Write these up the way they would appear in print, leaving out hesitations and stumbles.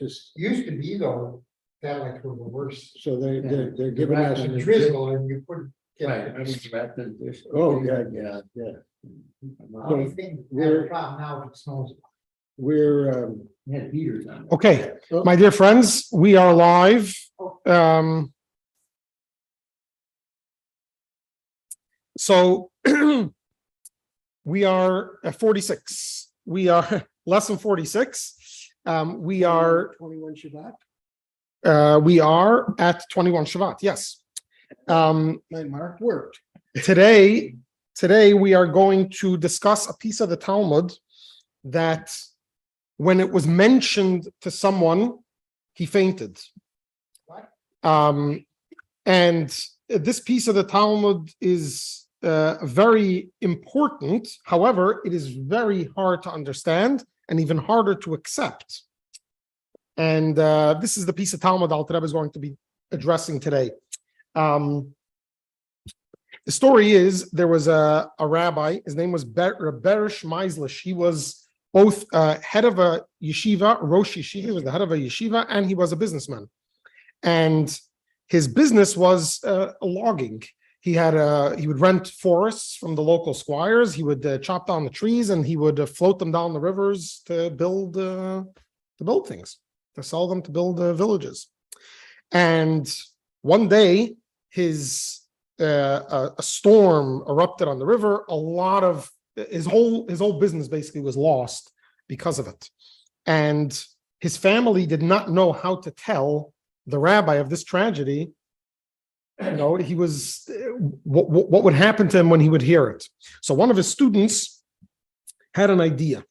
just, Used to be though, that like were the worst. so they're giving us. A drizzle and you couldn't Right, get. I was rather this. Oh, yeah. I think we have a problem now if it snows. We're, Had heaters on. Okay, my dear friends, we are live. So we are at 46. We are lesson lesson 46. We are 21 Shabbat. we are at 21 Shabbat. Yes. My mark worked. Today we are going to discuss a piece of the Talmud that when it was mentioned to someone, he fainted. And this piece of the Talmud is very important. However, it is very hard to understand and even harder to accept. And this is the piece of Talmud Alter Rebbe is going to be addressing today. The story is there was a rabbi. His name was Berish Meislish. He was both head of a yeshiva, Rosh Yeshiva. He was the head of a yeshiva, and he was a businessman. And his business was logging. He would rent forests from the local squires. He would chop down the trees, and he would float them down the rivers to build things, to sell them, to build villages. And one day, a storm erupted on the river. A lot of his whole business basically was lost because of it. And his family did not know how to tell the rabbi of this tragedy. You know, he was what would happen to him when he would hear it. So one of his students had an idea.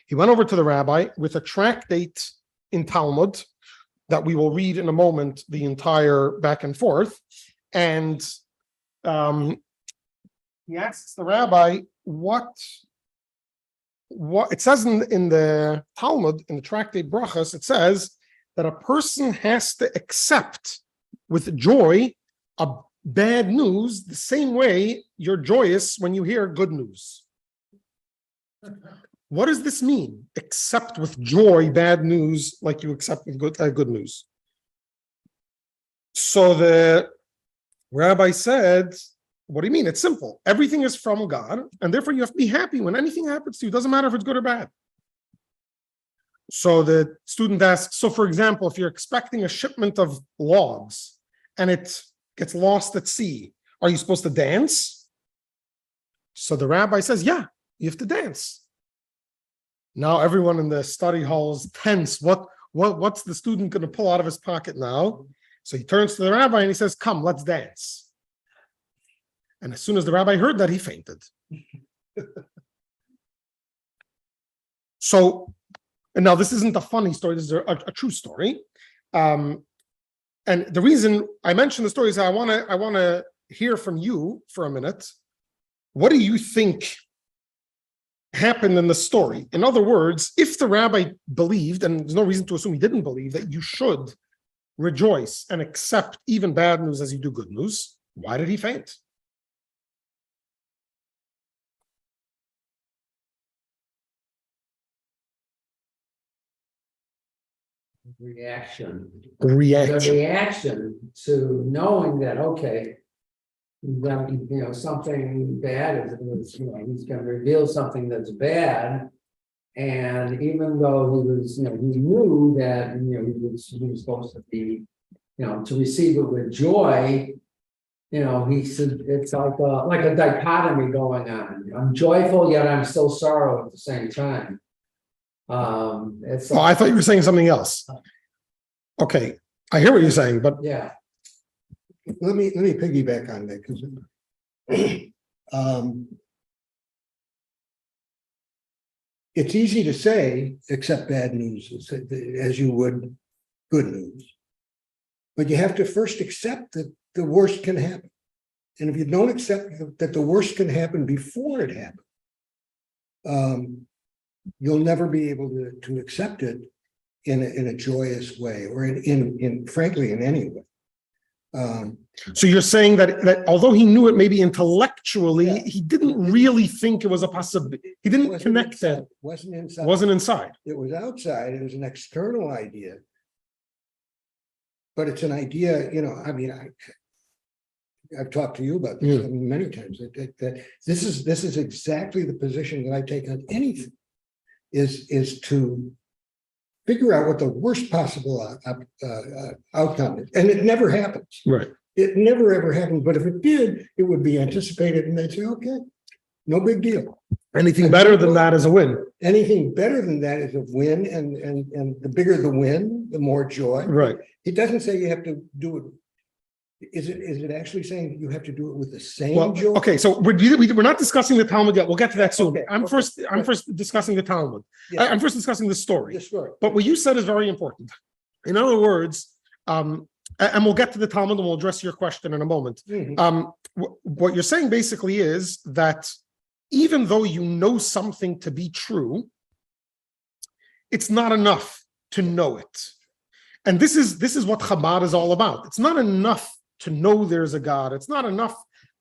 He went over to the rabbi with a tractate in Talmud that we will read in a moment, the entire back and forth. And he asks the rabbi what it says in the Talmud, in the tractate Brachas, it says that a person has to accept with joy a bad news the same way you're joyous when you hear good news. What does this mean? Accept with joy bad news like you accept with good news. So the rabbi said, what do you mean? It's simple. Everything is from God, and therefore you have to be happy when anything happens to you. It doesn't matter if it's good or bad. So the student asks, so for example, if you're expecting a shipment of logs and it gets lost at sea, are you supposed to dance? So the rabbi says, yeah, you have to dance. Now everyone in the study hall is tense. What's the student going to pull out of his pocket now? So he turns to the rabbi and he says, come, let's dance. And as soon as the rabbi heard that, he fainted. So, and now this isn't a funny story, this is a true story. And the reason I mention the story is I want to hear from you for a minute. What do you think happened in the story? In other words, if the rabbi believed, and there's no reason to assume he didn't believe, that you should rejoice and accept even bad news as you do good news, why did he faint? Reaction to knowing that, okay, that, something bad is, he's going to reveal something that's bad. And even though he was, he knew that, he was supposed to be, to receive it with joy, he said, it's like a dichotomy going on. I'm joyful, yet I'm still sorrow at the same time. I thought you were saying something else. Okay, I hear what you're saying, but yeah. Let me piggyback on that because it's easy to say accept bad news as you would good news, but you have to first accept that the worst can happen. And if you don't accept that the worst can happen before it happens, you'll never be able to accept it in a joyous way, or in frankly in any way. So you're saying that although he knew it maybe intellectually, he didn't really think it was a possibility. He didn't connect that. Wasn't inside. Wasn't inside. It was outside. It was an external idea, but it's an idea, I mean, I've talked to you about this many times, that this is exactly the position that I take on anything, is to figure out what the worst possible outcome is. And it never happens. Right. It never ever happened. But if it did, it would be anticipated and they'd say, okay, no big deal. Anything better than that is a win. Anything better than that is a win. And the bigger the win, the more joy. Right. It doesn't say you have to do it. Is it actually saying you have to do it with the same joy? Okay, so we're not discussing the Talmud yet. We'll get to that soon. Okay, I'm first discussing the Talmud. Yeah. I'm first discussing the story. The story. But what you said is very important. In other words, and we'll get to the Talmud and we'll address your question in a moment. Mhm. What you're saying basically is that even though you know something to be true, it's not enough to know it. And this is what Chabad is all about. It's not enough to know there's a God. It's not enough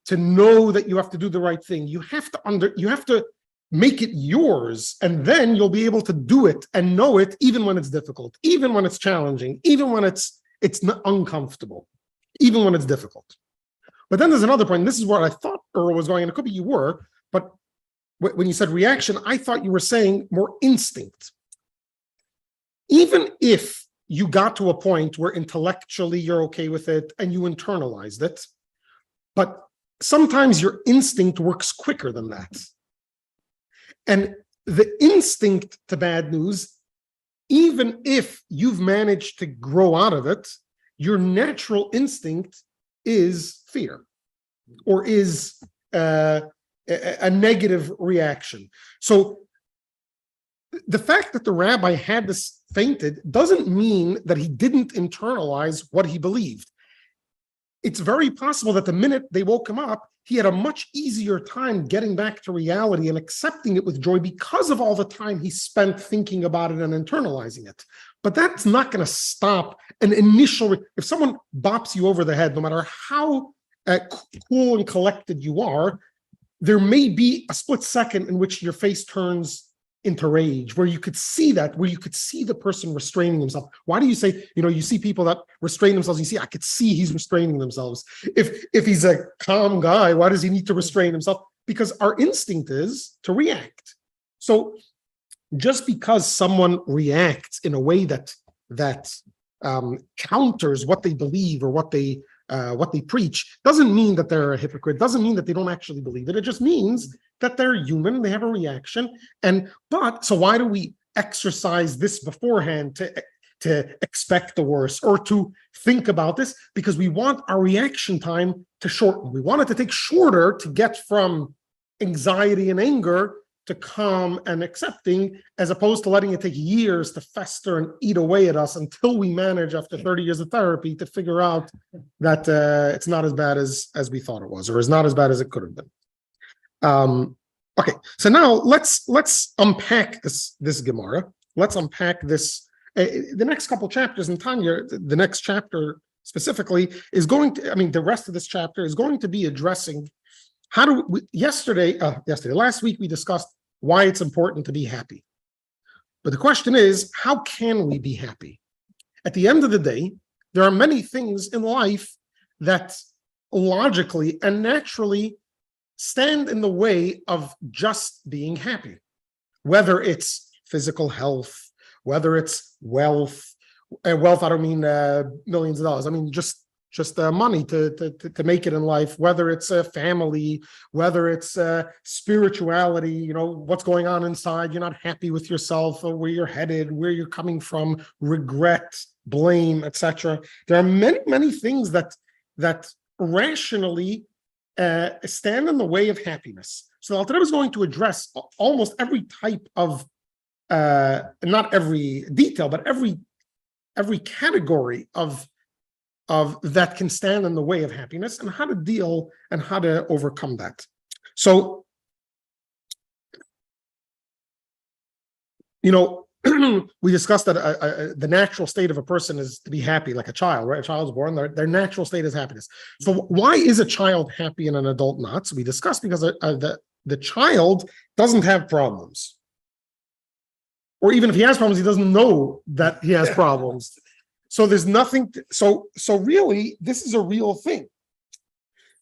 to know that you have to do the right thing. You have to make it yours, and then you'll be able to do it and know it even when it's difficult, even when it's challenging, even when it's not uncomfortable, even when it's difficult. But then there's another point. This is where I thought Earl was going, and it could be you were, but when you said reaction, I thought you were saying more instinct. Even if you got to a point where intellectually you're okay with it and you internalized it, but sometimes your instinct works quicker than that. And the instinct to bad news, even if you've managed to grow out of it, your natural instinct is fear, or is a negative reaction. So the fact that the rabbi had this fainted doesn't mean that he didn't internalize what he believed. It's very possible that the minute they woke him up, he had a much easier time getting back to reality and accepting it with joy because of all the time he spent thinking about it and internalizing it. But that's not going to stop an initial, if someone bops you over the head, no matter how cool and collected you are, there may be a split second in which your face turns into rage, where you could see the person restraining himself. Why do you say, you see people that restrain themselves, you see, I could see he's restraining themselves. If he's a calm guy, why does he need to restrain himself? Because our instinct is to react. So just because someone reacts in a way that counters what they believe or what they preach, doesn't mean that they're a hypocrite, doesn't mean that they don't actually believe it. It just means that they're human, they have a reaction. So why do we exercise this beforehand to expect the worst or to think about this? Because we want our reaction time to shorten. We want it to take shorter to get from anxiety and anger to calm and accepting, as opposed to letting it take years to fester and eat away at us until we manage, after 30 years of therapy, to figure out that it's not as bad as we thought it was, or is not as bad as it could have been. Okay, so now let's unpack this Gemara. Let's unpack this. The next couple chapters in Tanya, the next chapter specifically is going to, the rest of this chapter is going to be addressing how do we, last week we discussed why it's important to be happy. But the question is, how can we be happy? At the end of the day, there are many things in life that logically and naturally stand in the way of just being happy. Whether it's physical health, whether it's wealth, and wealth, I don't mean millions of dollars. I mean just money to make it in life, whether it's a family, whether it's spirituality, what's going on inside, you're not happy with yourself or where you're headed, where you're coming from, regret, blame, etc. There are many, many things that rationally stand in the way of happiness. So Alter Rebbe is going to address almost every type of, not every detail, but every category of that can stand in the way of happiness, and how to deal and how to overcome that. So, we discussed that the natural state of a person is to be happy, like a child, right? A child's born, their natural state is happiness. So why is a child happy and an adult not? So we discussed because the child doesn't have problems. Or even if he has problems, he doesn't know that he has problems. So there's nothing, so really, this is a real thing.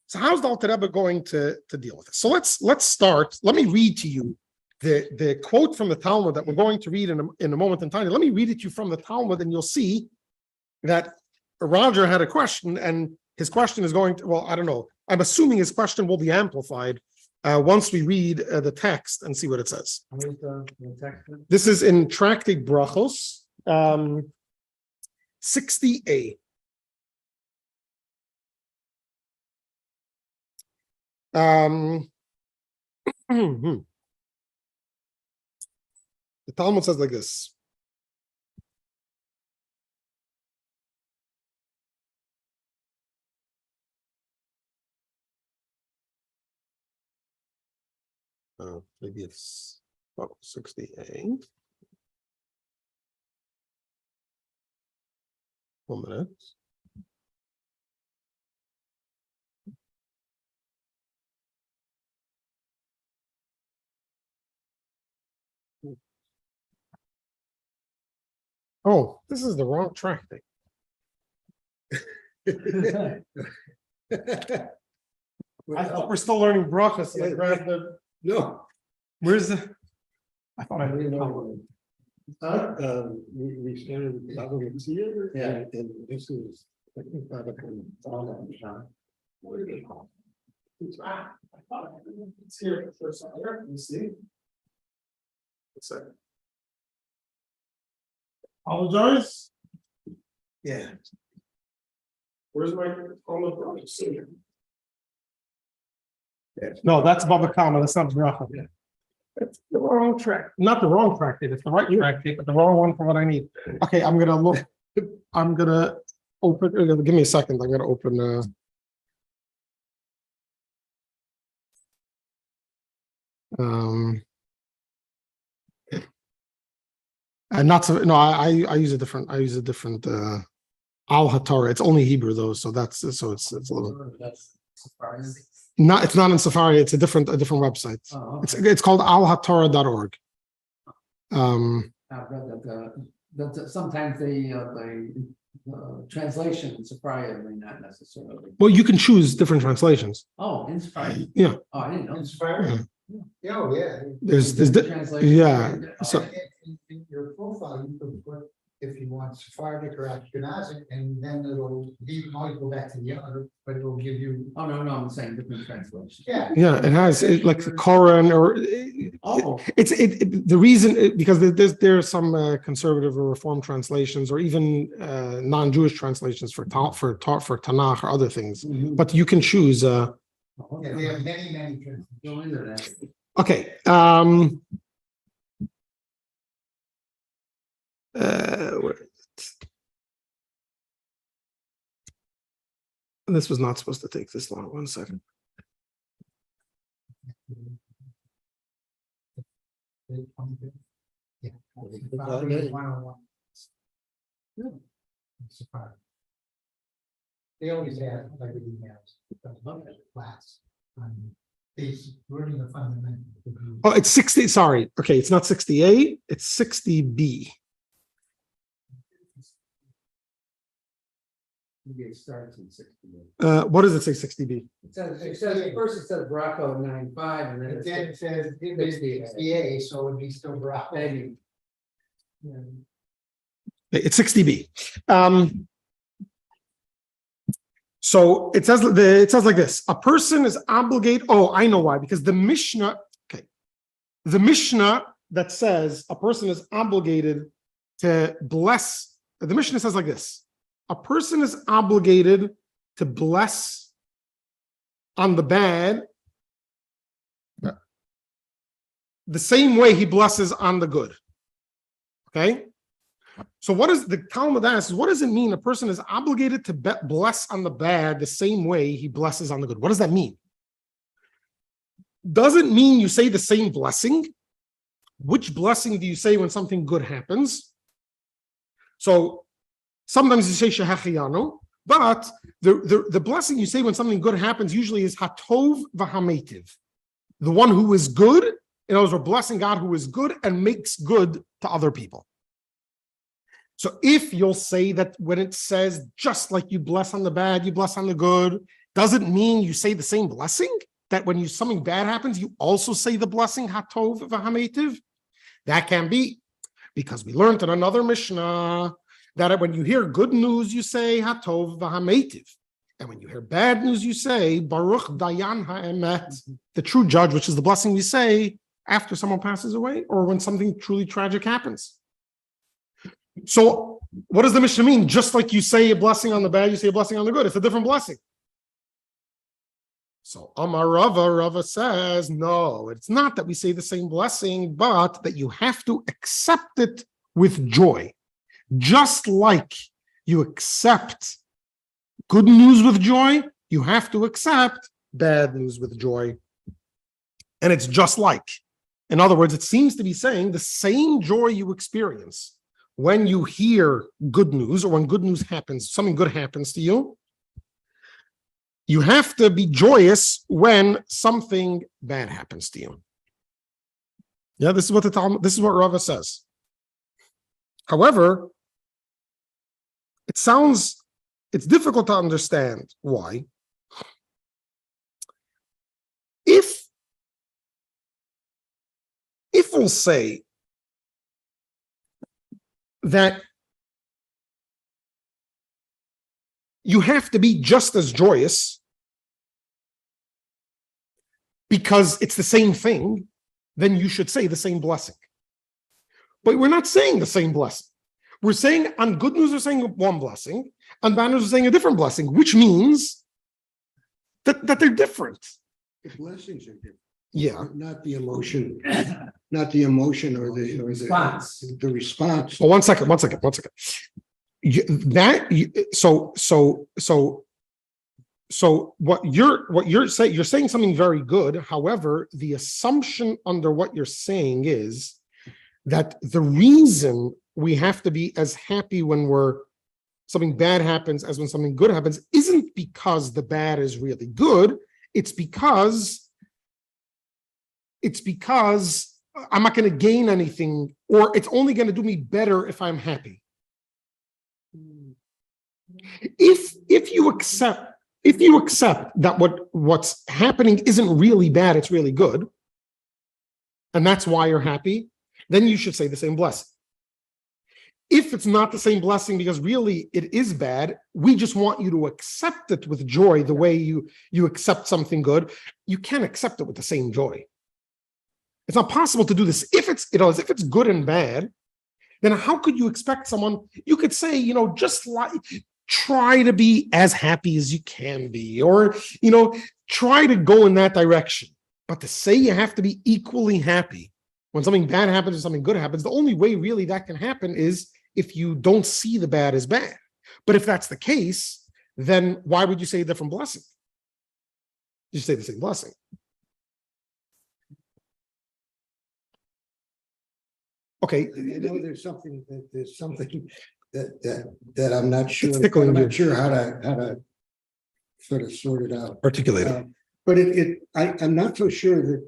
So how's the Alter Rebbe going to deal with this? So let's start. Let me read to you the quote from the Talmud that we're going to read in a moment in time. Let me read it to you from the Talmud, and you'll see that Roger had a question, and his question is going to, well, I don't know. I'm assuming his question will be amplified once we read the text and see what it says. Where's the text? This is in Tractate Brachos, 60a. The Talmud says like this. Maybe it's 68. 1 minute. Oh, this is the wrong tractate. I thought we're still learning brachas. So I grabbed the. No. Where's the? I thought I read it. We started with Baba here. Yeah. And this is. I think Baba can follow that, John. Where did it go? It's here first. Let me see. What's that? Apologize. Yeah. Where's my brachas? No, that's Baba Kama. That's not bracha. Yeah. It's the wrong track. Not the wrong tractate. It's the right tractate, but the wrong one for what I need. Okay, I'm gonna look. I'm gonna open. Give me a second. I'm gonna open. And not so. No, I use a different. I use a different. Al Hatorah. It's only Hebrew though, so that's so it's a little. That's surprising. Not, it's not in Safari. It's a different website. Oh, okay. It's called alhatorah.org. I've read that sometimes the translation in Safari may not necessarily. Well, you can choose different translations. Oh, in Safari. Yeah. Oh, I didn't know. Inspiring. Yeah. Oh, yeah. There's Translation. yeah. So In your profile, you could put if you want Sephardic or Ashkenazic, and then it'll be, might go back to the other, but it'll give you. Oh, no, I'm saying different translations. Yeah. yeah, it has like the Koran or Oh, it's the reason because there's some conservative or reform translations or even non-Jewish translations for Tanakh or other things. But you can choose. Yeah, they have many translations. go into that. Okay. This was not supposed to take this long. 1 second. Yeah. Sephardic 101. Sephardic. They always have, like the emails, class on basic learning the fundamentals. Oh, it's 60. Sorry. Okay, it's not 68. It's 60B. Maybe it starts in 68. What does it say? 60B. It says first it says Bracco 95, and then But then it it says it is 68, so it'd be still Bravo. maybe. It's 60B. So it says like this: a person is obligated. Oh, I know why. Because the Mishnah. Okay, the Mishnah that says a person is obligated to bless. The Mishnah says like this: a person is obligated to bless on the bad the same way he blesses on the good. Okay? So what is the Talmud asks, what does it mean a person is obligated to bless on the bad the same way he blesses on the good? What does that mean? Doesn't mean you say the same blessing. Which blessing do you say when something good happens? So sometimes you say Shehachiyanu, but the blessing you say when something good happens usually is Hatov V'Hametiv. The one who is good, in other words, we're blessing God who is good and makes good to other people. So if you'll say that when it says just like you bless on the bad, you bless on the good, doesn't mean you say the same blessing? That when something bad happens, you also say the blessing hatov v'hametiv? That can be, because we learned in another Mishnah that when you hear good news, you say hatov v'hametiv. And when you hear bad news, you say Baruch Dayan ha'emet, the true judge, which is the blessing we say after someone passes away or when something truly tragic happens. So what does the Mishnah mean? Just like you say a blessing on the bad, you say a blessing on the good. It's a different blessing. So Amar Rava says, no, it's not that we say the same blessing, but that you have to accept it with joy. Just like you accept good news with joy, you have to accept bad news with joy. And it's just like. In other words, it seems to be saying the same joy you experience when you hear good news or when good news happens, something good happens to you. You have to be joyous when something bad happens to you. Yeah, this is what Rava says. However, it's difficult to understand why. If we'll say that you have to be just as joyous because it's the same thing, then you should say the same blessing. But we're not saying the same blessing. We're saying on good news, we're saying one blessing, on bad news, we're saying a different blessing, which means that they're different. The blessings are different. Yeah. Not the emotion, not the emotion or the Response. The response. Well, one second. So what you're saying, you're saying something very good. However, the assumption under what you're saying is that the reason we have to be as happy when something bad happens as when something good happens isn't because the bad is really good. It's because I'm not going to gain anything, or it's only going to do me better if I'm happy. If you accept that what's happening isn't really bad, it's really good, and that's why you're happy, then you should say the same blessing. If it's not the same blessing because really it is bad, we just want you to accept it with joy the way you accept something good. You can't accept it with the same joy. It's not possible to do this. If it's good and bad, then how could you expect someone? You could say, just like try to be as happy as you can be, or try to go in that direction. But to say you have to be equally happy when something bad happens or something good happens, the only way really that can happen is if you don't see the bad as bad. But if that's the case, then why would you say a different blessing? You say the same blessing. Okay. There's something that I'm not sure. It's tickling I'm you. not sure how to sort of sort it out. Articulate it. But I'm not so sure that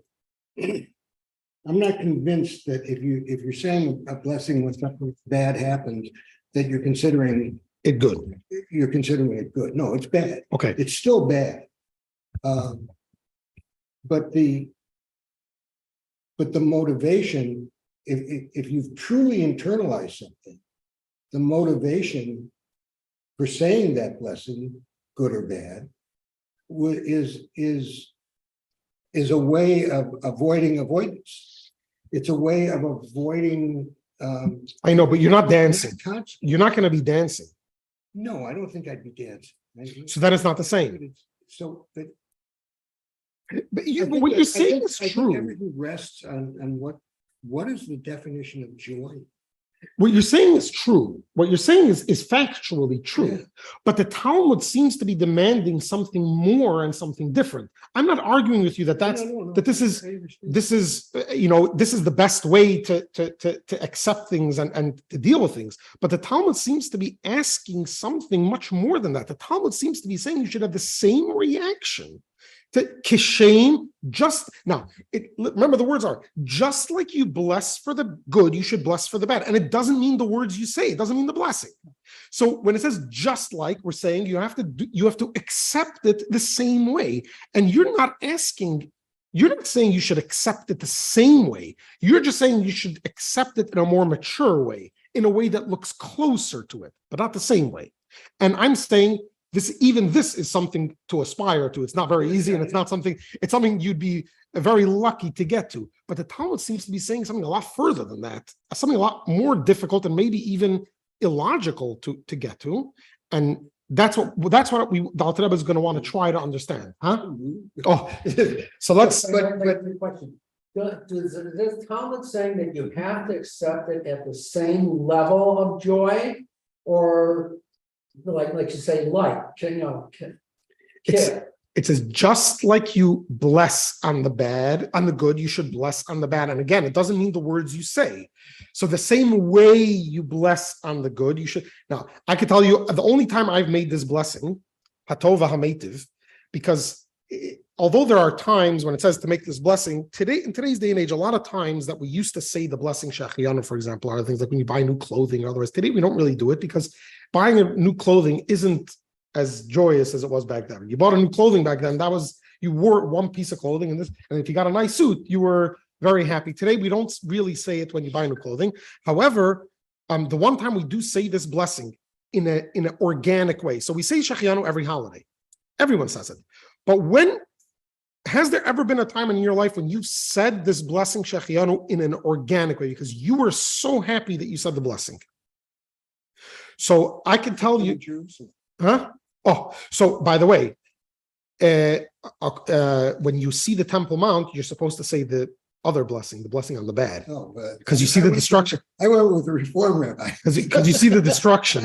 I'm not convinced that if you're saying a blessing when something bad happens, that you're considering it good. You're considering it good. No, it's bad. Okay. It's still bad. But the motivation, if you've truly internalized something, the motivation for saying that blessing, good or bad, is a way of avoiding avoidance. It's a way of avoiding. I know, but you're not dancing. Consequence. You're not going to be dancing. No, I don't think I'd be dancing. So that is not the same. So, but what you're saying is I think true. everything rests on what is the definition of joy? What you're saying is true. What you're saying is factually true. Yeah. But the Talmud seems to be demanding something more and something different. I'm not arguing with you that this is the best way to accept things and to deal with things. But the Talmud seems to be asking something much more than that. The Talmud seems to be saying you should have the same reaction Kishain, just now, remember the words are just like you bless for the good, you should bless for the bad. And it doesn't mean the words you say, it doesn't mean the blessing. So when it says just like, we're saying you have to accept it the same way. And you're not saying you should accept it the same way. You're just saying you should accept it in a more mature way, in a way that looks closer to it, but not the same way. And I'm saying this is something to aspire to. It's not very easy, and it's something you'd be very lucky to get to. But the Talmud seems to be saying something a lot further than that, something a lot more difficult and maybe even illogical to get to. And that's what the Alter Rebbe is going to want to try to understand, huh? Oh, so let's. Question. Does Talmud saying that you have to accept it at the same level of joy, or like you say, It says just like you bless on the good, you should bless on the bad. And again, it doesn't mean the words you say. So the same way you bless on the good, you should. Now, I can tell you the only time I've made this blessing, Hatova Hametiv, because although there are times when it says to make this blessing, in today's day and age, a lot of times that we used to say the blessing Shachiyanu, for example, are things like when you buy new clothing or otherwise. Today, we don't really do it because buying a new clothing isn't as joyous as it was back then. You bought a new clothing back then, you wore one piece of clothing, and if you got a nice suit, you were very happy. Today, we don't really say it when you buy new clothing. However, the one time we do say this blessing in an organic way. So we say Shachiyanu every holiday. Everyone says it. But has there ever been a time in your life when you said this blessing Shachiyanu in an organic way because you were so happy that you said the blessing? So I can tell you, huh? Oh, so by the way, when you see the Temple Mount, you're supposed to say the other blessing, the blessing on the bad, because you see the destruction. I went with the Reform rabbi because you see the destruction.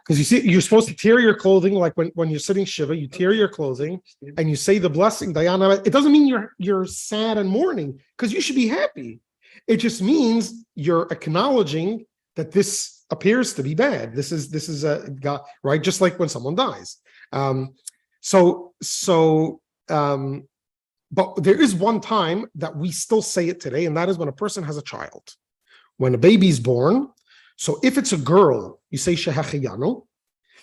Because you're supposed to tear your clothing, like when you're sitting shiva, you tear your clothing and you say the blessing, Diana. It doesn't mean you're sad and mourning, because you should be happy. It just means you're acknowledging that this appears to be bad. This is a God, right? Just like when someone dies. But there is one time that we still say it today, and that is when a person has a child. When a baby's born, so if it's a girl, you say Shehachiyanu,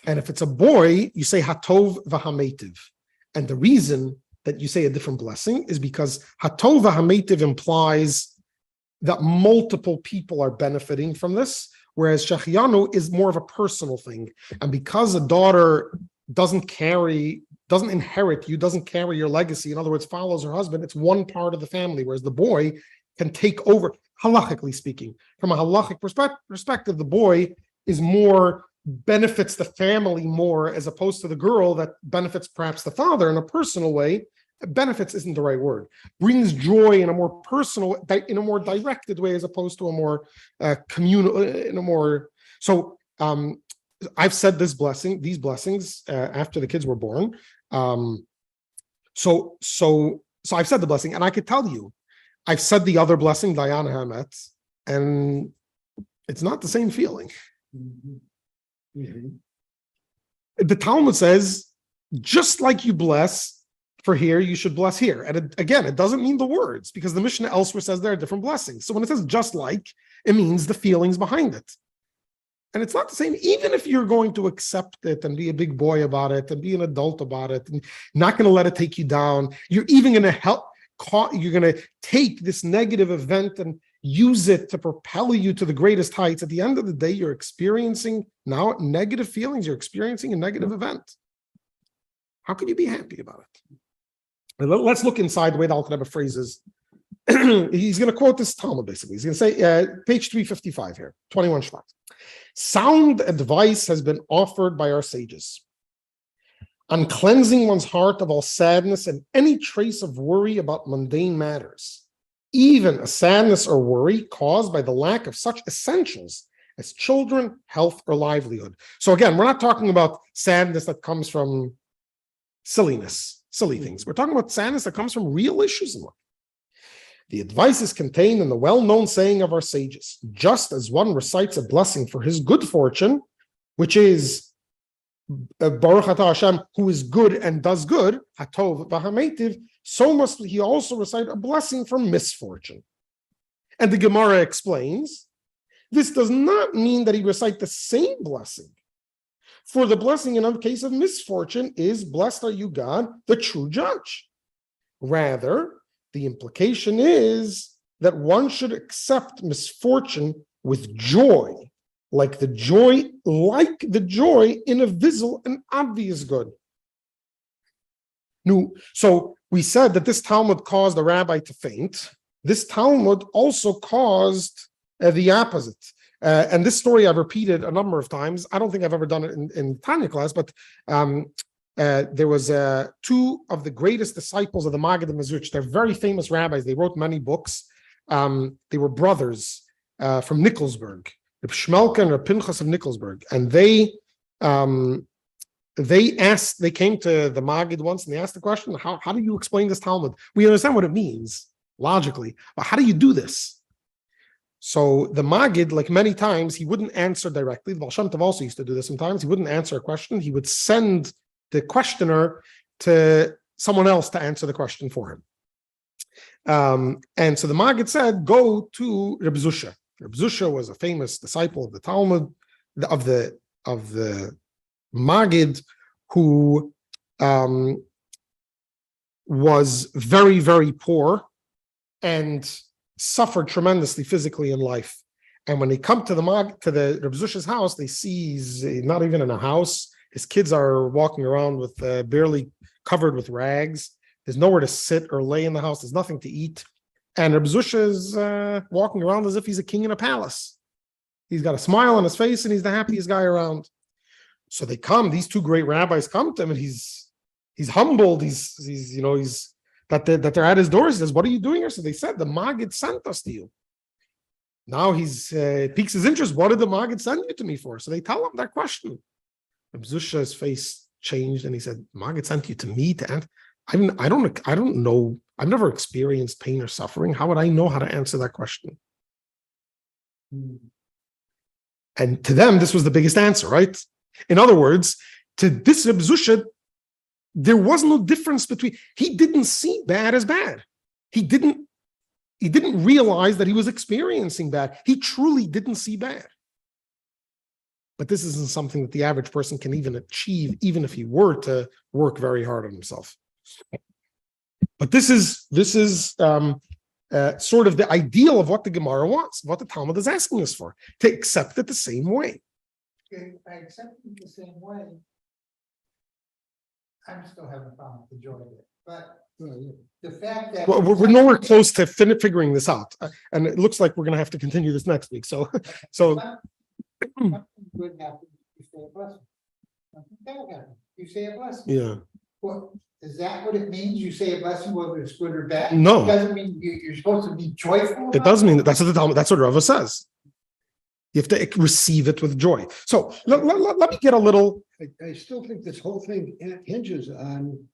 and if it's a boy, you say Hatov V'Hametiv. And the reason that you say a different blessing is because Hatov V'Hametiv implies that multiple people are benefiting from this, whereas Shehachiyanu is more of a personal thing. And because a daughter doesn't inherit you, doesn't carry your legacy, in other words, follows her husband, it's one part of the family, whereas the boy can take over, halachically speaking. From a halachic perspective, the boy benefits the family more, as opposed to the girl that benefits perhaps the father in a personal way. Benefits isn't the right word. Brings joy in a more personal, in a more directed way, as opposed to a more communal, in a more, so I've said these blessings after the kids were born. So I've said the blessing, and I could tell you, I've said the other blessing, Diana Hamet, and it's not the same feeling. The Talmud says, just like you bless for here, you should bless here. And again, it doesn't mean the words, because the Mishnah elsewhere says there are different blessings. So when it says just like, it means the feelings behind it. And it's not the same, even if you're going to accept it and be a big boy about it and be an adult about it and not going to let it take you down. You're even going to you're going to take this negative event and use it to propel you to the greatest heights. At the end of the day, you're experiencing now negative feelings. You're experiencing a negative event. How can you be happy about it? Let's look inside the way the Alter Rebbe phrases. He's going to quote this Talmud, basically. He's going to say, page 355 here, 21 Shvat. Sound advice has been offered by our sages on cleansing one's heart of all sadness and any trace of worry about mundane matters, even a sadness or worry caused by the lack of such essentials as children, health, or livelihood. So again, we're not talking about sadness that comes from silly things. We're talking about sadness that comes from real issues in life. The advice is contained in the well-known saying of our sages: just as one recites a blessing for his good fortune, which is Baruch Atah Hashem, who is good and does good, Hatov v'Hameitiv, so must he also recite a blessing from misfortune. And the Gemara explains, this does not mean that he recite the same blessing. For the blessing in the case of misfortune is, blessed are you, God, the true judge. Rather, the implication is that one should accept misfortune with joy, like the joy in a visible and obvious good. No, so we said that this Talmud caused the rabbi to faint. This Talmud also caused the opposite. And this story I've repeated a number of times. I don't think I've ever done it in Tanya class, but there was two of the greatest disciples of the Maggid and Mezritch. They're very famous rabbis. They wrote many books. They were brothers from Nikolsburg, Reb Shmelka and Reb Pinchas of Nikolsburg. And they came to the Maggid once and they asked the question, how do you explain this Talmud? We understand what it means logically, but how do you do this? So the Maggid, like many times, he wouldn't answer directly. The Baal Shem Tov also used to do this sometimes. He wouldn't answer a question. He would send the questioner to someone else to answer the question for him. And so the Maggid said, go to Reb Zusha. Reb Zusha was a famous disciple of the Talmud, of the Maggid, who was very, very poor and suffered tremendously physically in life. And when they come to the Reb Zusha's house, they see he's not even in a house. His kids are walking around with barely covered with rags. There's nowhere to sit or lay in the house. There's nothing to eat. And Reb Zusha is walking around as if he's a king in a palace. He's got a smile on his face and he's the happiest guy around. So they come, these two great rabbis come to him and he's humbled. He's that they're at his door. He says, what are you doing here? So they said, the Maggid sent us to you. Now he's piques his interest. What did the Maggid send you to me for? So they tell him that question. Reb Zusha's face changed and he said, Maggid sent you to me to answer. I don't know. I've never experienced pain or suffering. How would I know how to answer that question? And to them, this was the biggest answer, right? In other words, to this Reb Zusha, there was no difference between, he didn't see bad as bad. He didn't realize that he was experiencing bad. He truly didn't see bad. But this isn't something that the average person can even achieve, even if he were to work very hard on himself. But this is sort of the ideal of what the Gemara wants, what the Talmud is asking us for, to accept it the same way. If I accept it the same way, I'm still having a problem with the joy of it. But the fact that We're nowhere close to figuring this out, and it looks like we're going to have to continue this next week. So something good happens, you say a blessing. Something bad happens, you say a blessing. yeah, Well, is that what it means? You say a blessing, whether it's good or bad? No. It doesn't mean you're supposed to be joyful. it does mean that. That's what the Talmud. That's what Rava says. You have to receive it with joy. So let me get a little. I still think this whole thing hinges on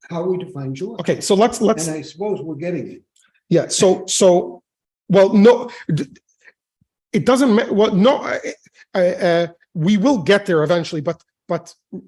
how we define joy. Okay, so let's. And I suppose we're getting it. Yeah. So well, no, it doesn't. Well, no, we will get there eventually, but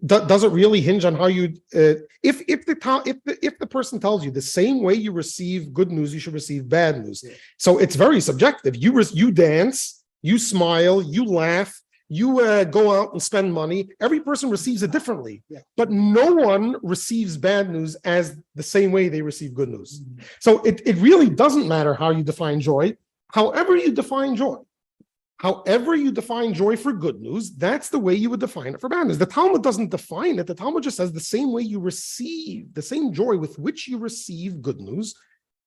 does it really hinge on how you? If the person tells you the same way you receive good news, you should receive bad news. Yeah. So it's very subjective. You dance, you smile, you laugh, you go out and spend money. Every person receives it differently, Yeah. but no one receives bad news as the same way they receive good news. Mm-hmm. So it really doesn't matter how you define joy. However you define joy. However you define joy for good news, that's the way you would define it for bad news. The Talmud doesn't define it. The Talmud just says the same way you receive, the same joy with which you receive good news,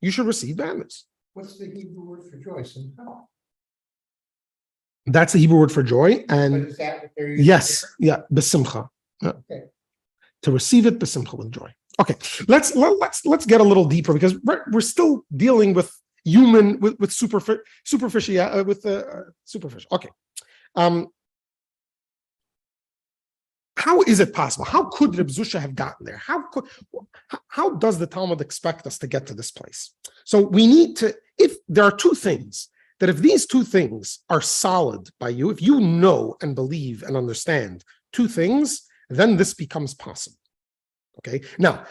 you should receive bad news. What's the Hebrew word for joy? Simcha. That's the Hebrew word for joy. But And is that what they're using yes, here? yeah, besimcha. Yeah. Okay. To receive it, besimcha, with joy. Okay, let's get a little deeper because we're still dealing with human with superficial. Okay, how is it possible? How could Reb Zusha have gotten there? How does the Talmud expect us to get to this place? So we need to. If there are two things that, if these two things are solid by you, if you know and believe and understand two things, then this becomes possible. Okay, now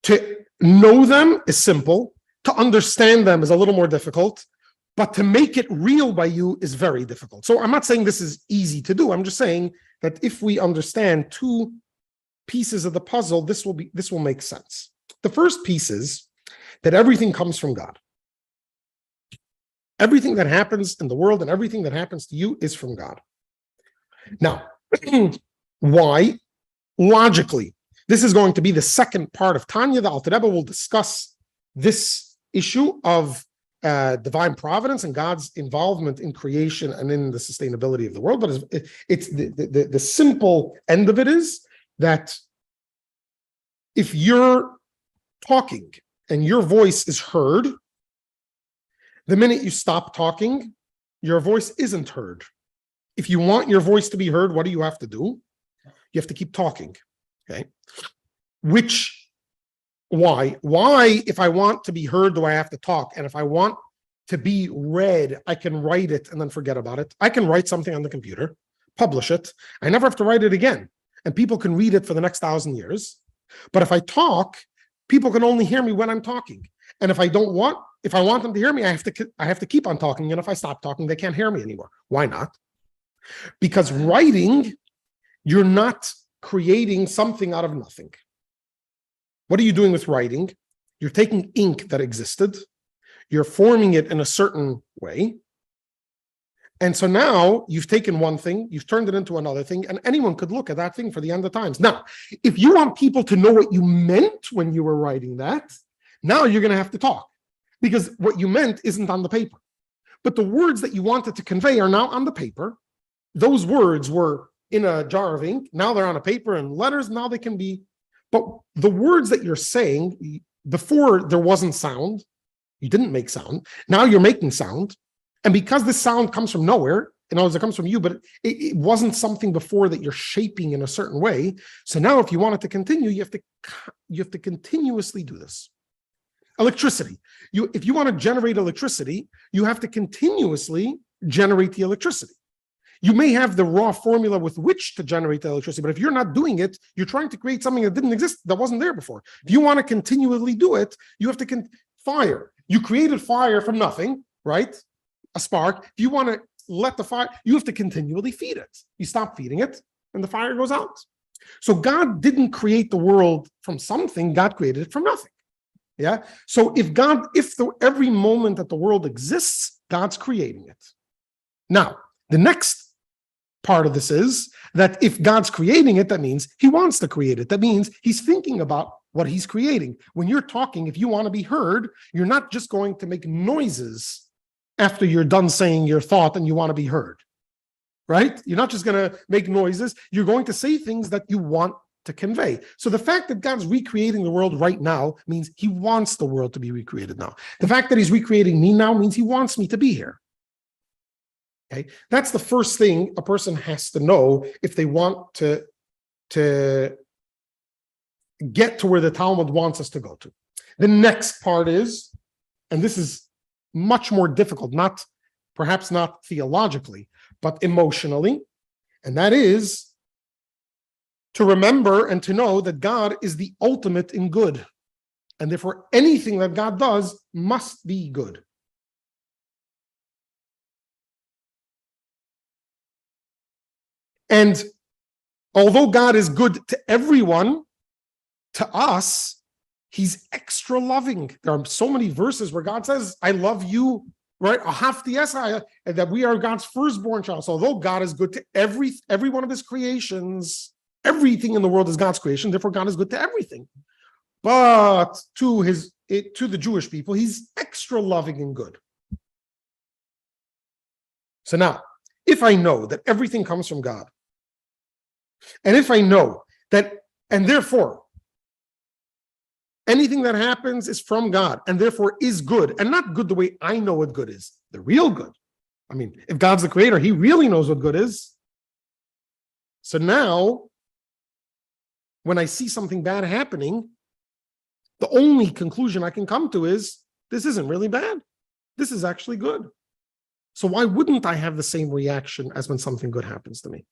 to know them is simple, to understand them is a little more difficult, but to make it real by you is very difficult. So I'm not saying this is easy to do. I'm just saying that if we understand two pieces of the puzzle, this will make sense. The first piece is that everything comes from God. Everything that happens in the world and everything that happens to you is from God. Now, why? Logically, this is going to be the second part of Tanya. The Alter Rebbe will discuss this issue of divine providence and God's involvement in creation and in the sustainability of the world. But it's the simple end of it is that if you're talking and your voice is heard, the minute you stop talking, your voice isn't heard. If you want your voice to be heard, what do you have to do? You have to keep talking. Okay. Why, if I want to be heard, do I have to talk? And if I want to be read, I can write it and then forget about it. I can write something on the computer, publish it. I never have to write it again. And people can read it for the next 1,000 years. But if I talk, people can only hear me when I'm talking. And if I want them to hear me, I have to keep on talking. And if I stop talking, they can't hear me anymore. Why not? Because writing, you're not creating something out of nothing. What are you doing with writing? You're taking ink that existed, you're forming it in a certain way. And so now you've taken one thing, you've turned it into another thing, and anyone could look at that thing for the end of times. Now, if you want people to know what you meant when you were writing that, now you're going to have to talk, because what you meant isn't on the paper. But the words that you wanted to convey are now on the paper. Those words were in a jar of ink. Now they're on a paper and letters. Now they can be, but the words that you're saying, before there wasn't sound, you didn't make sound. Now you're making sound. And because this sound comes from nowhere, in other words, it comes from you, but it wasn't something before that you're shaping in a certain way. So now if you want it to continue, you have to continuously do this. Electricity. If you want to generate electricity, you have to continuously generate the electricity. You may have the raw formula with which to generate the electricity, but if you're not doing it, you're trying to create something that didn't exist, that wasn't there before. If you want to continually do it, you have to fire. You created fire from nothing, right? A spark. If you want to let the fire, you have to continually feed it. You stop feeding it, and the fire goes out. So God didn't create the world from something, God created it from nothing. Yeah. So every moment that the world exists, God's creating it. Now, the next part of this is that if God's creating it, that means he wants to create it. That means he's thinking about what he's creating. When you're talking, if you want to be heard, you're not just going to make noises after you're done saying your thought and you want to be heard, right? You're not just going to make noises. You're going to say things that you want to convey. So the fact that God's recreating the world right now means he wants the world to be recreated now. The fact that he's recreating me now means he wants me to be here. Okay, that's the first thing a person has to know if they want to get to where the Talmud wants us to go to. The next part is, and this is much more difficult, perhaps not theologically, but emotionally, and that is to remember and to know that God is the ultimate in good, and therefore anything that God does must be good. And although God is good to everyone, to us, he's extra loving. There are so many verses where God says, I love you, right? That we are God's firstborn child. So although God is good to every one of his creations, everything in the world is God's creation, therefore God is good to everything. But to the Jewish people, he's extra loving and good. So now, if I know that everything comes from God, and if I know that, and therefore, anything that happens is from God, and therefore is good, and not good the way I know what good is, the real good. I mean, if God's the creator, he really knows what good is. So now, when I see something bad happening, the only conclusion I can come to is, this isn't really bad. This is actually good. So why wouldn't I have the same reaction as when something good happens to me?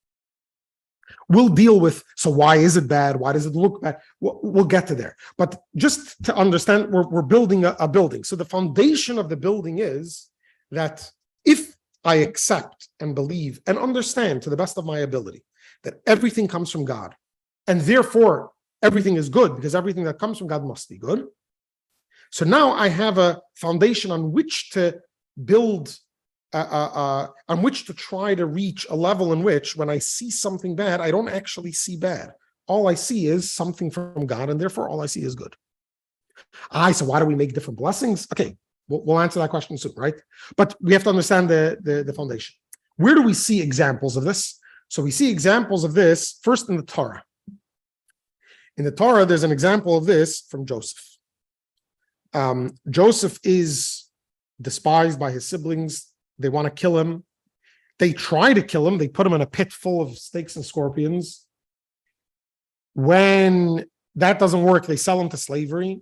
We'll deal with, so why is it bad? Why does it look bad? We'll get to there. But just to understand, we're building a building. So the foundation of the building is that if I accept and believe and understand to the best of my ability that everything comes from God, and therefore everything is good because everything that comes from God must be good. So now I have a foundation on which to build, on which to try to reach a level in which when I see something bad, I don't actually see bad. All I see is something from God, and therefore all I see is good. So why do we make different blessings? Okay, we'll answer that question soon, right? But we have to understand the foundation. Where do we see examples of this? So we see examples of this first in the Torah. In the Torah, there's an example of this from Joseph. Joseph is despised by his siblings. They want to kill him. They try to kill him. They put him in a pit full of snakes and scorpions. When that doesn't work, they sell him to slavery.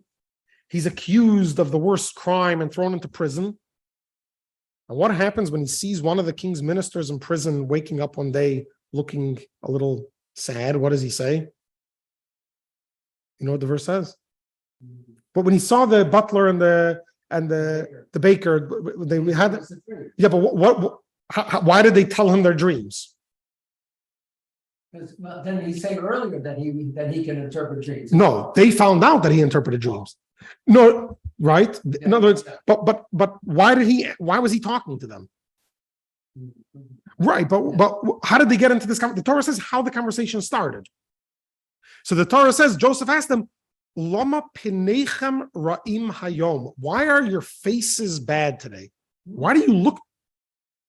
He's accused of the worst crime and thrown into prison. And what happens when he sees one of the king's ministers in prison waking up one day looking a little sad? What does he say? You know what the verse says? But when he saw the butler and the baker, they had, yeah, but why did they tell him their dreams? Because then he said earlier that he can interpret dreams. No, they found out that he interpreted dreams. No, right? In other words, but why was he talking to them? Right, but how did they get into this? The Torah says how the conversation started. So the Torah says, Joseph asked them, Lama pinechem ra'im hayom. Why are your faces bad today? Why do you look?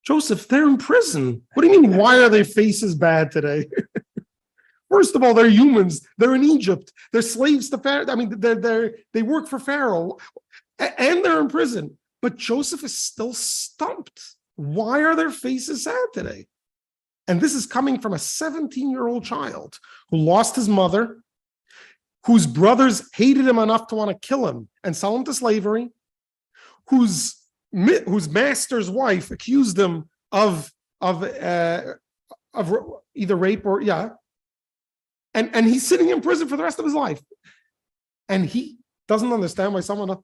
Joseph, they're in prison. What do you mean, why are their faces bad today? First of all, they're humans. They're in Egypt. They're slaves to Pharaoh. I mean, they work for Pharaoh, and they're in prison. But Joseph is still stumped. Why are their faces sad today? And this is coming from a 17-year-old child who lost his mother, whose brothers hated him enough to want to kill him and sell him to slavery, whose master's wife accused him of either rape or and he's sitting in prison for the rest of his life, and he doesn't understand why someone.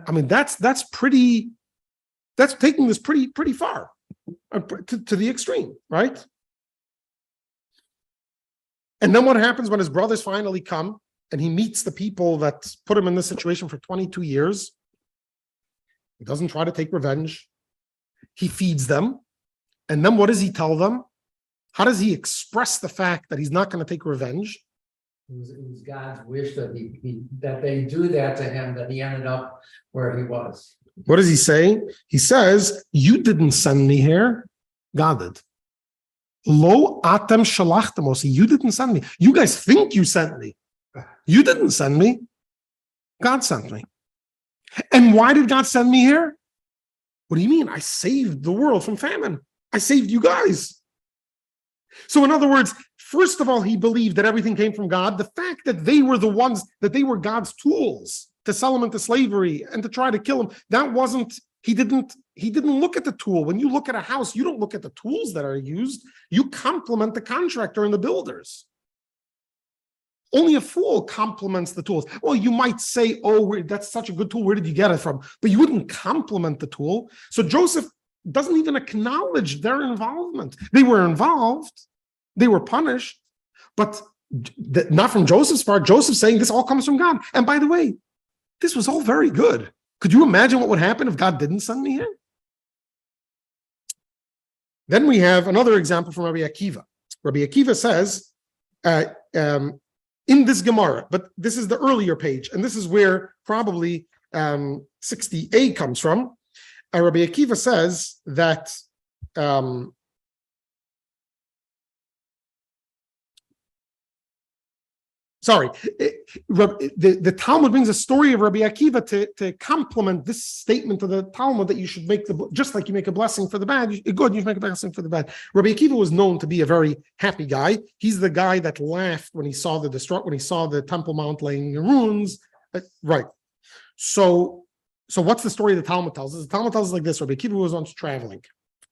I mean, that's taking this pretty far to the extreme, right? And then what happens when his brothers finally come and he meets the people that put him in this situation for 22 years? He doesn't try to take revenge. He feeds them. And then what does he tell them? How does he express the fact that he's not going to take revenge? It was God's wish that that they do that to him, that he ended up where he was. What does he say? He says, you didn't send me here. God did. Lo atem shalachtem osi. You didn't send me. You guys think you sent me. You didn't send me. God sent me. And why did God send me here? What do you mean? I saved the world from famine. I saved you guys. So in other words, first of all, he believed that everything came from God. The fact that they were the ones, that they were God's tools to sell him into slavery and to try to kill him, that wasn't, he didn't look at the tool. When you look at a house, you don't look at the tools that are used. You compliment the contractor and the builders. Only a fool compliments the tools. Well, you might say, oh, that's such a good tool. Where did you get it from? But you wouldn't compliment the tool. So Joseph doesn't even acknowledge their involvement. They were involved. They were punished. But not from Joseph's part. Joseph's saying this all comes from God. And by the way, this was all very good. Could you imagine what would happen if God didn't send me here? Then we have another example from Rabbi Akiva. Rabbi Akiva says, in this Gemara, but this is the earlier page, and this is where probably 60a comes from. Rabbi Akiva says that the Talmud brings a story of Rabbi Akiva to complement this statement of the Talmud that you should make just like you make a blessing for the bad, you should make a blessing for the bad. Rabbi Akiva was known to be a very happy guy. He's the guy that laughed when he saw the Temple Mount laying in ruins. Right. So what's the story the Talmud tells us? The Talmud tells us like this: Rabbi Akiva was once traveling,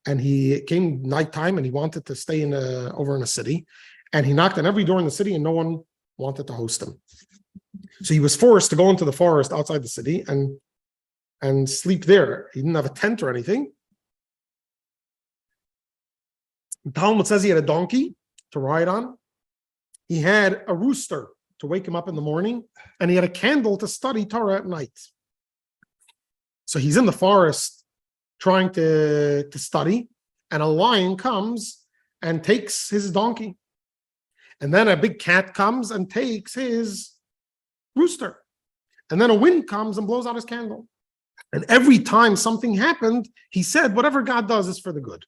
and he came nighttime and he wanted to stay over in a city, and he knocked on every door in the city and no one wanted to host him. So he was forced to go into the forest outside the city and sleep there. He didn't have a tent or anything. The Talmud says he had a donkey to ride on. He had a rooster to wake him up in the morning, and he had a candle to study Torah at night. So he's in the forest trying to study, and a lion comes and takes his donkey. And then a big cat comes and takes his rooster. And then a wind comes and blows out his candle. And every time something happened, he said, whatever God does is for the good.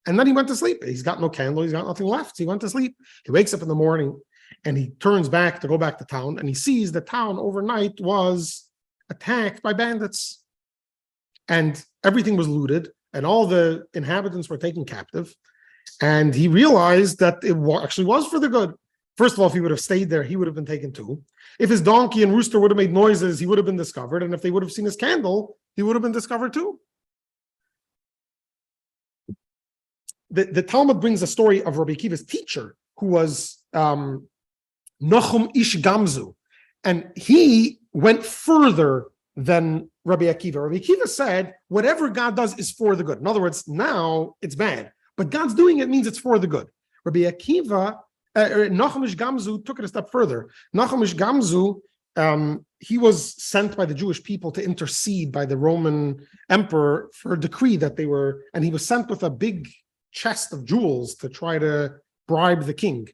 And then he went to sleep. He's got no candle. He's got nothing left. He went to sleep. He wakes up in the morning and he turns back to go back to town. And he sees the town overnight was attacked by bandits. And everything was looted. And all the inhabitants were taken captive. And he realized that it actually was for the good. First of all, if he would have stayed there, he would have been taken too. If his donkey and rooster would have made noises, he would have been discovered. And if they would have seen his candle, he would have been discovered too. The Talmud brings a story of Rabbi Akiva's teacher, who was Nochum Ish Gamzu. And he went further than Rabbi Akiva. Rabbi Akiva said, whatever God does is for the good. In other words, now it's bad. But God's doing it means it's for the good. Rabbi Akiva, Nochum Ish Gamzu took it a step further. Nochum Ish Gamzu, he was sent by the Jewish people to intercede by the Roman emperor for a decree that they were, and he was sent with a big chest of jewels to try to bribe the king.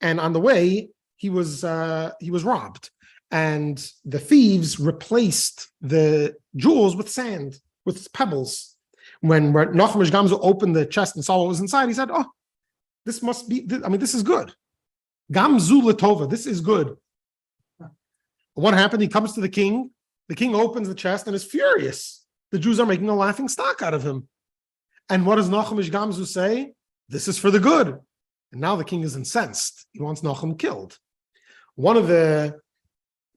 And on the way, he was robbed. And the thieves replaced the jewels with sand, with pebbles. When Nochum Ish Gamzu opened the chest and saw what was inside, he said, oh, this must be, this is good. Gamzu Latova, this is good. What happened? He comes to the king opens the chest and is furious. The Jews are making a laughing stock out of him. And what does Nochum Ish Gamzu say? This is for the good. And now the king is incensed. He wants Nochum killed. One of the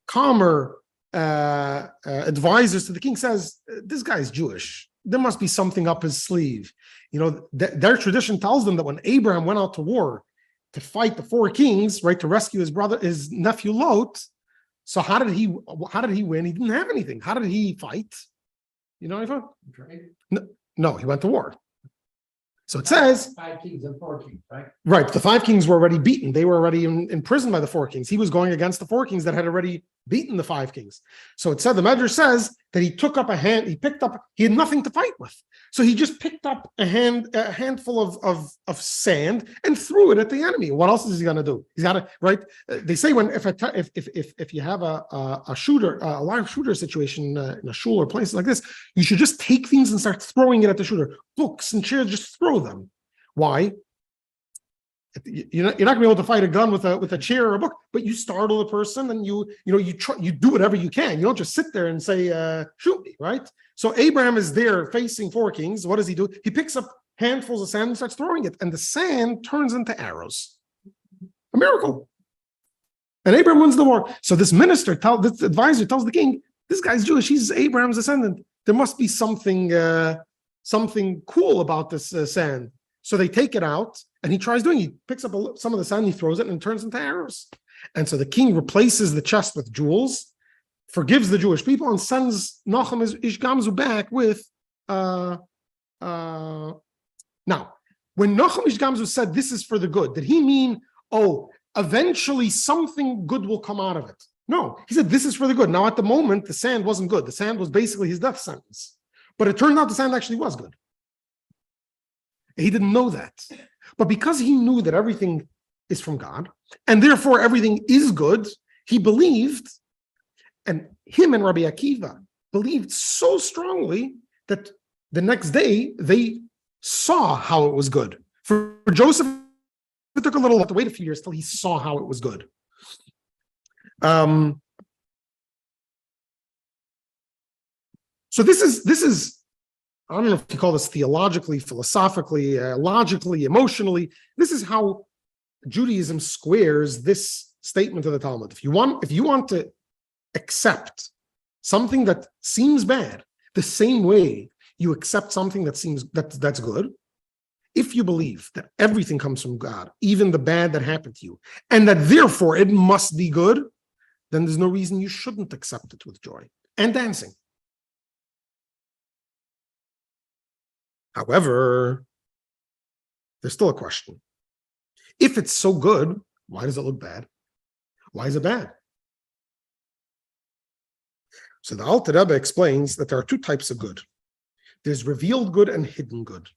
calmer advisors to the king says, this guy is Jewish. There must be something up his sleeve. You know, their tradition tells them that when Abraham went out to war to fight the four kings, right, to rescue his nephew Lot. So how did he win? He didn't have anything. How did he fight? You know anything? No, he went to war. So it says 5 kings and 4 kings, right? Right. The 5 kings were already beaten. They were already in prison by the 4 kings. He was going against the 4 kings that had already beaten the 5 kings. So it said, the Medrash says that he took up he had nothing to fight with. So he just picked up a handful of sand and threw it at the enemy. What else is he going to do? He's got to, right? They say if you have a live shooter situation in a shul or places like this, you should just take things and start throwing it at the shooter. Books and chairs, just throw them. Why? You're not going to be able to fight a gun with a chair or a book, but you startle the person and you do whatever you can. You don't just sit there and say, shoot me, right? So Abraham is there facing 4 kings. What does he do? He picks up handfuls of sand and starts throwing it, and the sand turns into arrows. A miracle. And Abraham wins the war. So this advisor tells the king, this guy's Jewish. He's Abraham's descendant. There must be something cool about this sand. So they take it out, and he picks up some of the sand, he throws it, and it turns into arrows. And so the king replaces the chest with jewels, forgives the Jewish people, and sends Nochum Ish Gamzu back with. Now, when Nochum Ish Gamzu said this is for the good, did he mean, eventually something good will come out of it? No, he said this is for the good. Now, at the moment, the sand wasn't good. The sand was basically his death sentence. But it turned out the sand actually was good. He didn't know that. But because he knew that everything is from God, and therefore everything is good, he believed, and him and Rabbi Akiva believed so strongly that the next day they saw how it was good. For Joseph, it took a little, to wait a few years till he saw how it was good. So this is I don't know if you call this theologically, philosophically, logically, emotionally. This is how Judaism squares this statement of the Talmud. If you want to accept something that seems bad, the same way you accept something that seems that's good. If you believe that everything comes from God, even the bad that happened to you, and that therefore it must be good, then there's no reason you shouldn't accept it with joy and dancing. However, there's still a question. If it's so good, why does it look bad? Why is it bad? So the Alter Rebbe explains that there are two types of good. There's revealed good and hidden good.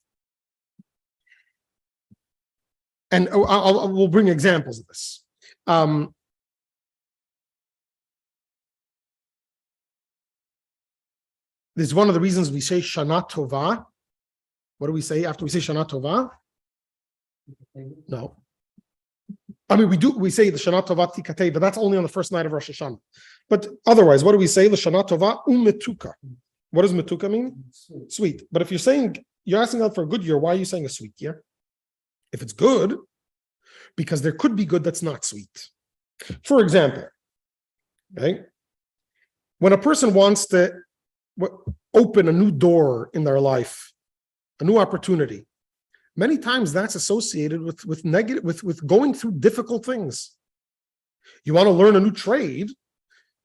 And we'll bring examples of this. This is one of the reasons we say Shana Tova. What do we say after we say Shana Tova? No. I mean, we say the Shana Tova Tikatei, but that's only on the first night of Rosh Hashanah. But otherwise, what do we say? The Shana Tova Umetuka. What does Metuka mean? Sweet. But if you're asking out for a good year, why are you saying a sweet year? If it's good, because there could be good that's not sweet. For example, okay, when a person wants to open a new door in their life, a new opportunity, many times that's associated with negative, with going through difficult things. You want to learn a new trade,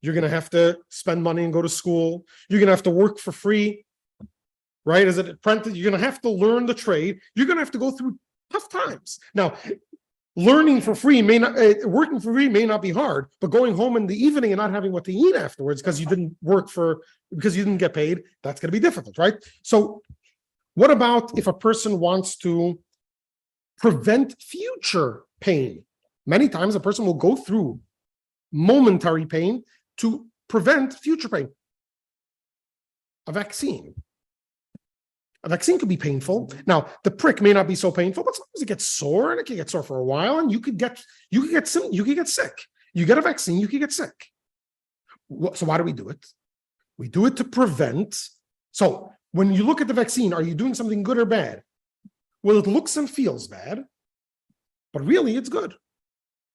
you're going to have to spend money and go to school. You're going to have to work for free, right? As an apprentice, you're going to have to learn the trade. You're going to have to go through tough times. Now, working for free may not be hard, but going home in the evening and not having what to eat afterwards because you didn't get paid, that's going to be difficult, right? So what about if a person wants to prevent future pain? Many times a person will go through momentary pain to prevent future pain. A vaccine could be painful. Now, the prick may not be so painful, but sometimes it gets sore, and it can get sore for a while, and you could get sick. You get a vaccine, you could get sick. So why do we do it? We do it to prevent. So when you look at the vaccine, are you doing something good or bad? Well, it looks and feels bad, but really it's good.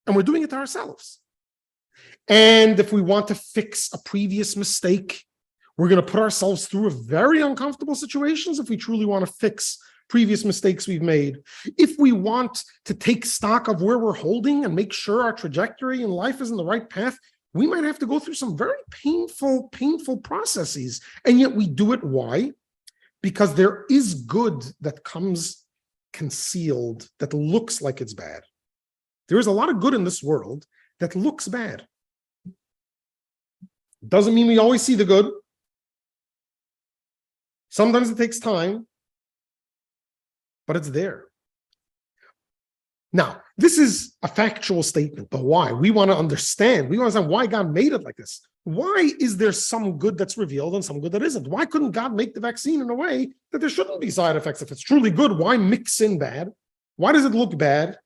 And we're doing it to ourselves. And if we want to fix a previous mistake, we're going to put ourselves through very uncomfortable situations if we truly want to fix previous mistakes we've made. If we want to take stock of where we're holding and make sure our trajectory in life is in the right path, we might have to go through some very painful processes. And yet we do it. Why? Because there is good that comes concealed, that looks like it's bad. There is a lot of good in this world that looks bad. Doesn't mean we always see the good. Sometimes it takes time, but it's there. Now, this is a factual statement, but why? We want to understand why God made it like this. Why is there some good that's revealed and some good that isn't? Why couldn't God make the vaccine in a way that there shouldn't be side effects? If it's truly good, why mix in bad? Why does it look bad?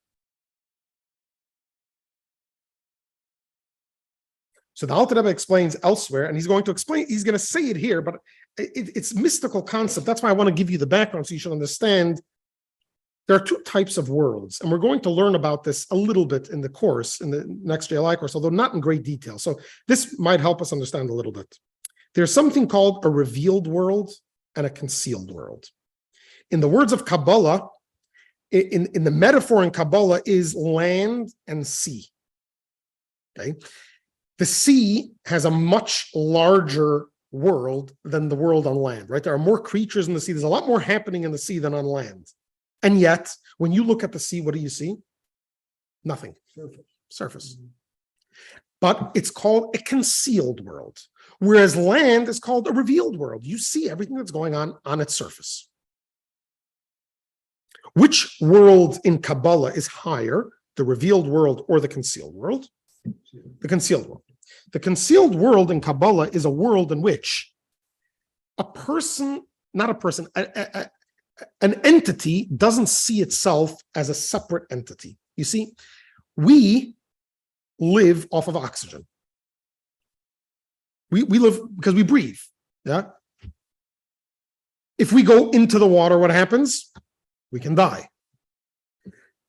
So the Alter Rebbe explains elsewhere, and he's going to say it here, but it's mystical concept. That's why I want to give you the background so you should understand. There are two types of worlds, and we're going to learn about this a little bit in the course, in the next JLI course, although not in great detail. So this might help us understand a little bit. There's something called a revealed world and a concealed world. In the words of Kabbalah, in the metaphor in Kabbalah is land and sea. Okay. The sea has a much larger world than the world on land, right? There are more creatures in the sea. There's a lot more happening in the sea than on land. And yet, when you look at the sea, what do you see? Nothing. Surface. But it's called a concealed world, whereas land is called a revealed world. You see everything that's going on its surface. Which world in Kabbalah is higher, the revealed world or the concealed world? The concealed world. The concealed world in Kabbalah is a world in which an entity doesn't see itself as a separate entity. You see, we live off of oxygen. We live because we breathe. Yeah. If we go into the water, what happens? We can die.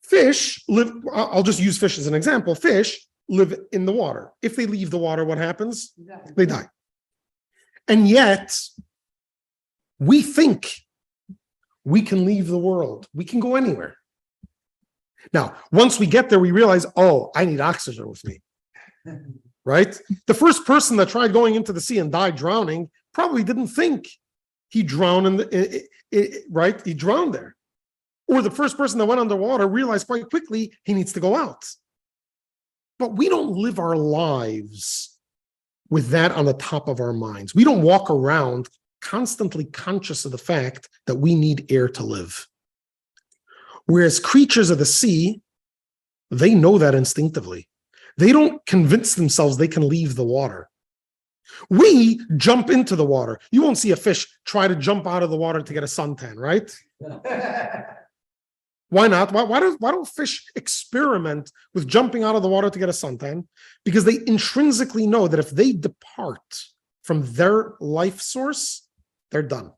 Fish live, I'll just use fish as an example. Fish live in the water. If they leave the water, what happens? They die. And yet, We think we can leave the world. We can go anywhere. Now, once we get there, we realize, oh, I need oxygen with me, right? The first person that tried going into the sea and died drowning probably didn't think he drowned right? He drowned there. Or the first person that went underwater realized quite quickly he needs to go out. But we don't live our lives with that on the top of our minds. We don't walk around constantly conscious of the fact that we need air to live. Whereas creatures of the sea, they know that instinctively. They don't convince themselves they can leave the water. We jump into the water. You won't see a fish try to jump out of the water to get a suntan, right? Why not? Why don't fish experiment with jumping out of the water to get a suntan? Because they intrinsically know that if they depart from their life source, they're done.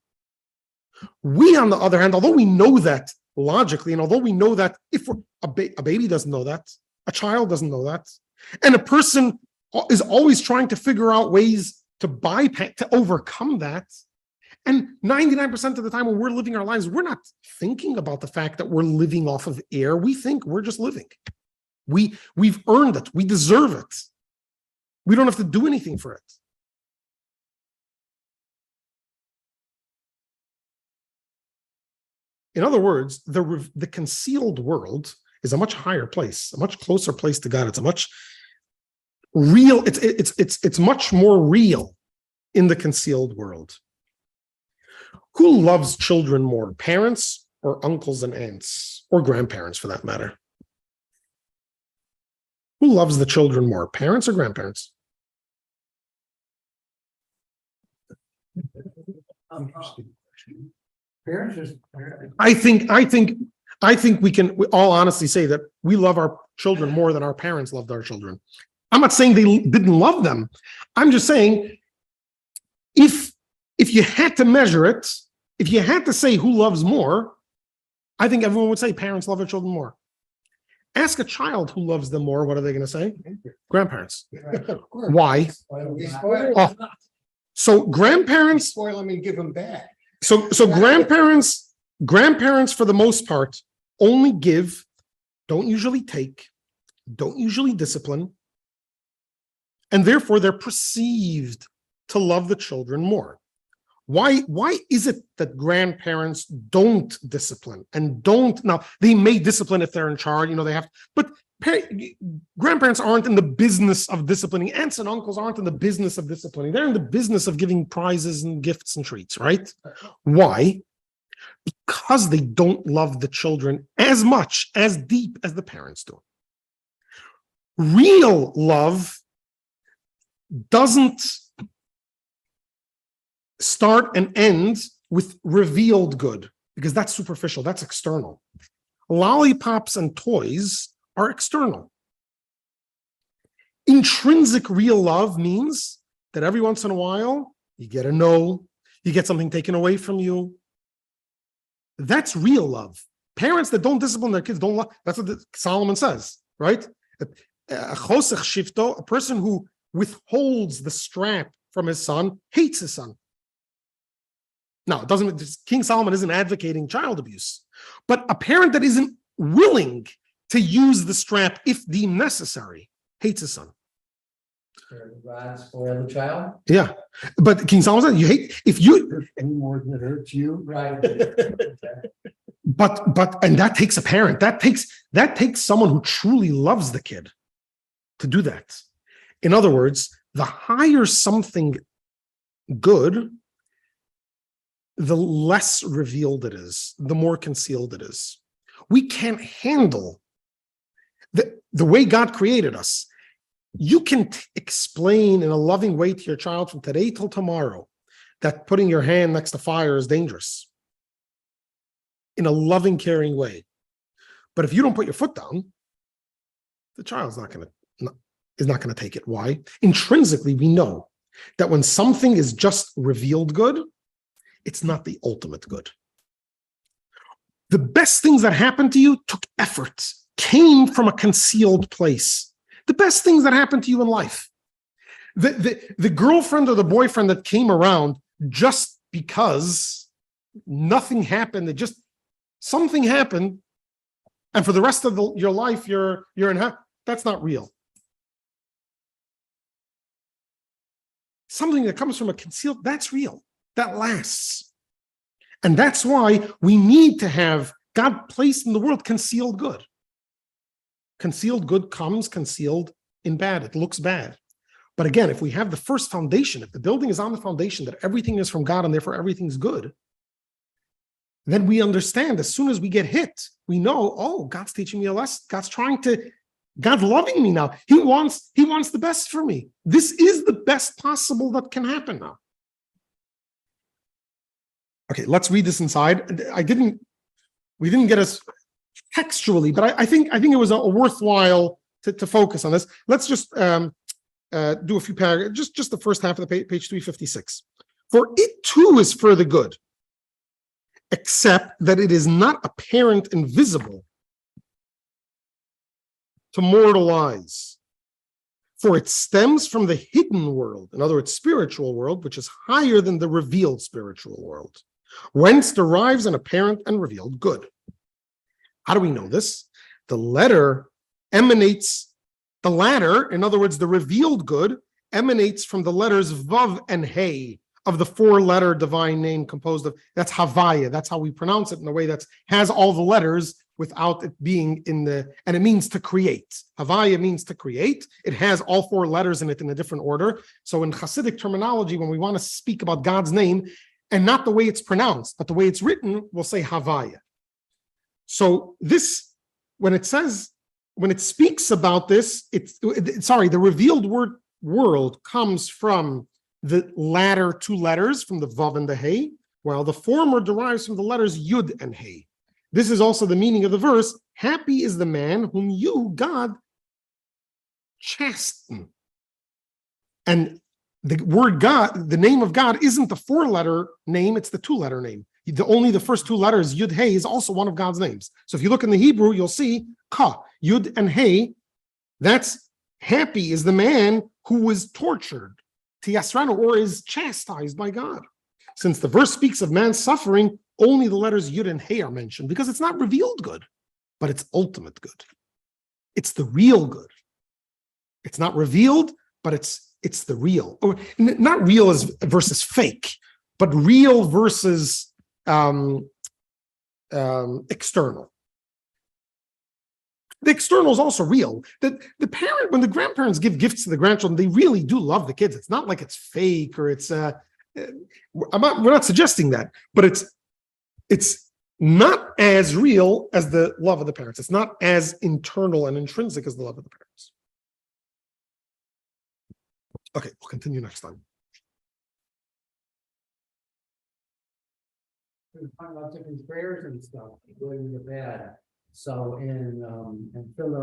We, on the other hand, although we know that logically, and although we know that if a baby doesn't know that, a child doesn't know that, and a person is always trying to figure out ways to bypass, to overcome that. And 99% of the time when we're living our lives, we're not thinking about the fact that we're living off of air. We think we're just living. We've earned it. We deserve it. We don't have to do anything for it. In other words, the concealed world is a much higher place, a much closer place to God. It's a much real, it's much more real in the concealed world. Who loves children more, parents or uncles and aunts, or grandparents for that matter? Who loves the children more, parents or grandparents? I think we can all honestly say that we love our children more than our parents loved our children. I'm not saying they didn't love them. I'm just saying if you had to measure it, if you had to say who loves more, I think everyone would say parents love their children more. Ask a child who loves them more, what are they going to say? Grandparents. Why? Oh, so grandparents Spoil them and give them back. So grandparents for the most part only give, don't usually take, don't usually discipline, and therefore they're perceived to love the children more. Why is it that grandparents don't discipline and don't, now they may discipline if they're in charge, they have, but grandparents aren't in the business of disciplining. Aunts and uncles aren't in the business of disciplining. They're in the business of giving prizes and gifts and treats, right? Why? Because they don't love the children as much, as deep as the parents do. Real love doesn't start and end with revealed good, because that's superficial, that's external. Lollipops and toys are external. Intrinsic real love means that every once in a while, you get a no, you get something taken away from you. That's real love. Parents that don't discipline their kids don't love, that's what Solomon says, right? A person who withholds the strap from his son hates his son. Now, it doesn't, King Solomon isn't advocating child abuse, but a parent that isn't willing to use the strap if deemed necessary hates his son. God spoil the child. Yeah, but King Solomon said, you hate if you Any more than it hurts you. Right. but and that takes a parent. That takes someone who truly loves the kid to do that. In other words, the higher something good, the less revealed it is, the more concealed it is. We can't handle the way God created us. You can explain in a loving way to your child from today till tomorrow that putting your hand next to fire is dangerous in a loving, caring way. But if you don't put your foot down, the child's not going to take it. Why? Intrinsically, we know that when something is just revealed good, it's not the ultimate good. The best things that happened to you took effort, came from a concealed place. The best things that happened to you in life. The girlfriend or the boyfriend that came around just because nothing happened. It just, something happened. And for the rest of your life, you're in heaven. That's not real. Something that comes from a concealed, that's real. That lasts. And that's why we need to have God placed in the world concealed good. Concealed good comes concealed in bad. It looks bad. But again, if we have the first foundation, if the building is on the foundation that everything is from God and therefore everything's good, then we understand as soon as we get hit, we know, oh, God's teaching me a lesson. God's loving me now. He wants the best for me. This is the best possible that can happen now. Okay, let's read this inside. We didn't get us textually, but I think it was a worthwhile to focus on this. Let's just do a few paragraphs, just the first half of the page 356. For it too is for the good, except that it is not apparent and visible to mortal eyes. For it stems from the hidden world, in other words, spiritual world, which is higher than the revealed spiritual world, whence derives an apparent and revealed good. How do we know this? The latter, in other words, the revealed good, emanates from the letters Vav and Hey of the four-letter divine name composed of, that's Havaya, that's how we pronounce it in a way that has all the letters without it being in the, and it means to create. Havaya means to create. It has all four letters in it in a different order. So in Hasidic terminology, when we want to speak about God's name, and not the way it's pronounced, but the way it's written, we'll say Havaya. So this, when it speaks about this, the revealed world comes from the latter two letters, from the Vav and the Hey, while the former derives from the letters Yud and Hey. This is also the meaning of the verse, happy is the man whom you, God, chasten. And the word God, the name of God isn't the four-letter name, it's the two-letter name. Only the first two letters, Yud Hey, is also one of God's names. So if you look in the Hebrew, you'll see Ka, Yud and Hey. That's happy is the man who was tortured, Tiyasranu, or is chastised by God. Since the verse speaks of man's suffering, only the letters Yud and Hey are mentioned because it's not revealed good, but it's ultimate good. It's the real good. It's not revealed, but it's the real. Or not real as versus fake, but real versus external. The external is also real. The parent, when the grandparents give gifts to the grandchildren, they really do love the kids. It's not like it's fake or it's. We're not suggesting that, but it's not as real as the love of the parents. It's not as internal and intrinsic as the love of the parents. Okay, we'll continue next time. We talk about different prayers and stuff, good and bad. So in Philadelphia.